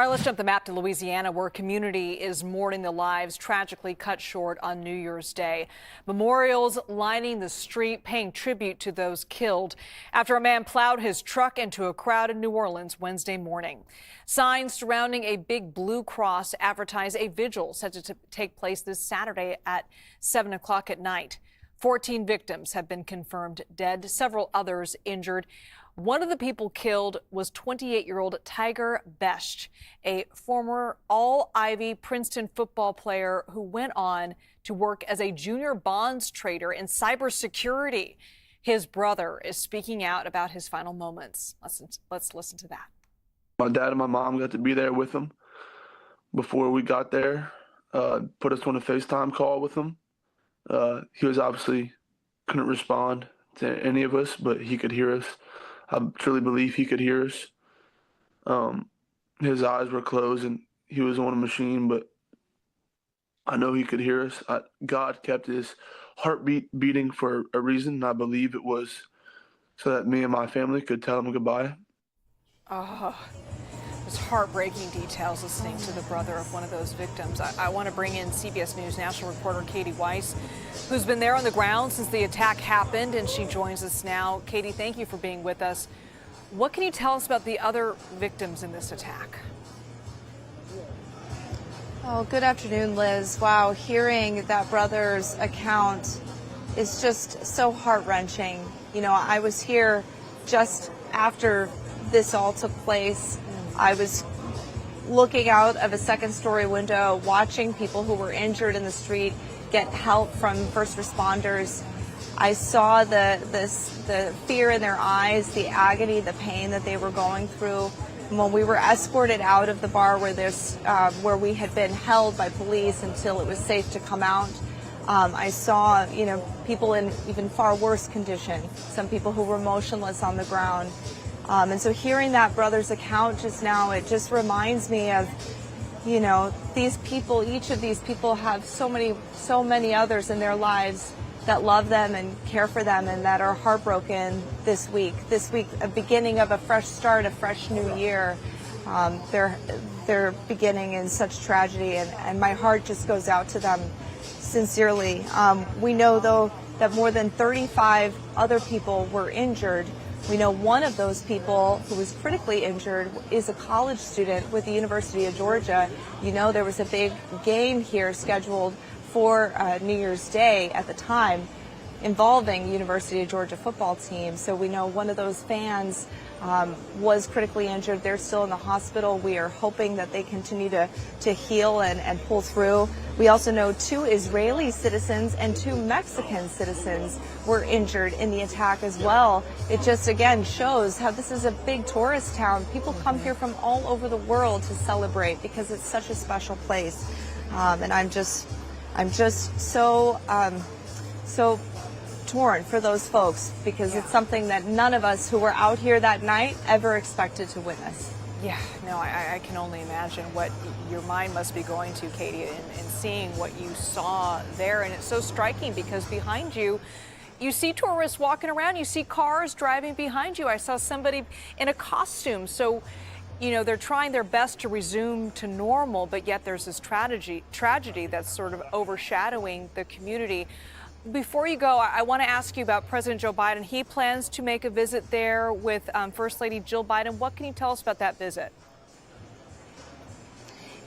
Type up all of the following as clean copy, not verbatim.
All right, let's jump the map to Louisiana, where a community is mourning the lives tragically cut short on New Year's Day. Memorials lining the street, paying tribute to those killed after a man plowed his truck into a crowd in New Orleans Wednesday morning. Signs surrounding a big blue cross advertise a vigil set to take place this Saturday at 7 o'clock at night. 14 victims have been confirmed dead, several others injured. One of the people killed was 28-year-old Tiger Bech, a former All-Ivy Princeton football player who went on to work as a junior bonds trader in cybersecurity. His brother is speaking out about his final moments. Let's listen to that. My dad and my mom got to be there with him before we got there, put us on a FaceTime call with him. He was obviously couldn't respond to any of us, but he could hear us. I truly believe he could hear us. His eyes were closed and he was on a machine, but I know he could hear us. God kept his heartbeat beating for a reason, and I believe it was so that me and my family could tell him goodbye. Oh, it's heartbreaking details listening to the brother of one of those victims. I want to bring in CBS News national reporter Kati Weis, who's been there on the ground since the attack happened, and she joins us now. Kati, thank you for being with us. What can you tell us about the other victims in this attack? Oh, good afternoon, Liz. Wow, hearing that brother's account is just so heart-wrenching. You know, I was here just after this all took place. I was looking out of a second-story window, watching people who were injured in the street get help from first responders. I saw the fear in their eyes, the agony, the pain that they were going through. When we were escorted out of the bar where we had been held by police until it was safe to come out, I saw, people in even far worse condition, some people who were motionless on the ground. And so hearing that brother's account just now, it just reminds me of, these people, each of these people have so many others in their lives that love them and care for them and that are heartbroken this week, a beginning of a fresh start, a fresh new year. They're beginning in such tragedy, and my heart just goes out to them sincerely. We know, though, that more than 35 other people were injured. We know one of those people who was critically injured is a college student with the University of Georgia. There was a big game here scheduled for New Year's Day at the time involving the University of Georgia football team. So we know one of those fans was critically injured. They're still in the hospital. We are hoping that they continue to heal and pull through. We also know 2 Israeli citizens and 2 Mexican citizens were injured in the attack as well. It just, again, shows how this is a big tourist town. People come here from all over the world to celebrate because it's such a special place. And I'm just so torn for those folks because It's something that none of us who were out here that night ever expected to witness. Yeah, no, I can only imagine what your mind must be going to, Kati, in seeing what you saw there. And it's so striking because behind you, you see tourists walking around, you see cars driving behind you. I saw somebody in a costume. So, they're trying their best to resume to normal, but yet there's this tragedy that's sort of overshadowing the community. Before you go, I want to ask you about President Joe Biden. He plans to make a visit there with First Lady Jill Biden. What can you tell us about that visit?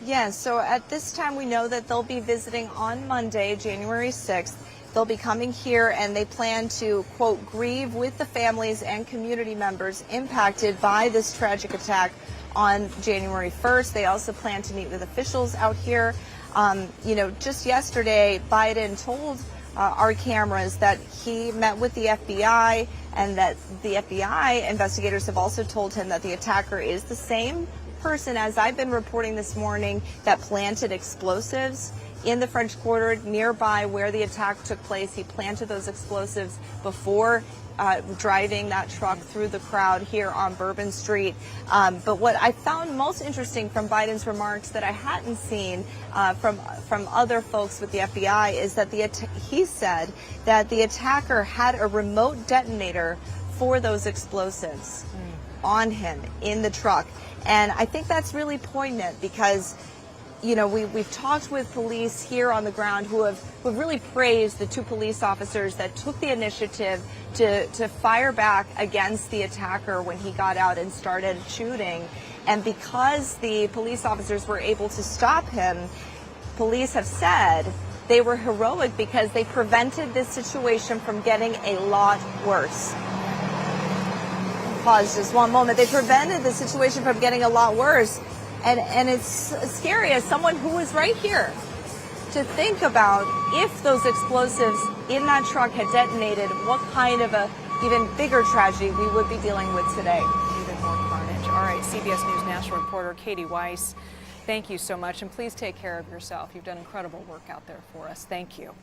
Yes, so at this time we know that they'll be visiting on Monday, January 6th. They'll be coming here and they plan to, quote, grieve with the families and community members impacted by this tragic attack on January 1st. They also plan to meet with officials out here. Just yesterday, Biden told our cameras that he met with the FBI and that the FBI investigators have also told him that the attacker is the same person as I've been reporting this morning that planted explosives in the French Quarter nearby where the attack took place. He planted those explosives before driving that truck through the crowd here on Bourbon Street. But what I found most interesting from Biden's remarks that I hadn't seen from other folks with the FBI is that he said that the attacker had a remote detonator for those explosives on him in the truck. And I think that's really poignant because, you know, we've talked with police here on the ground who have really praised the 2 police officers that took the initiative to fire back against the attacker when he got out and started shooting. And because the police officers were able to stop him, police have said they were heroic because they prevented this situation from getting a lot worse. Pause just one moment. They prevented the situation from getting a lot worse. And it's scary as someone who was right here to think about if those explosives in that truck had detonated, what kind of a even bigger tragedy we would be dealing with today. Even more carnage. All right, CBS News national reporter Kati Weis, thank you so much, and please take care of yourself. You've done incredible work out there for us. Thank you.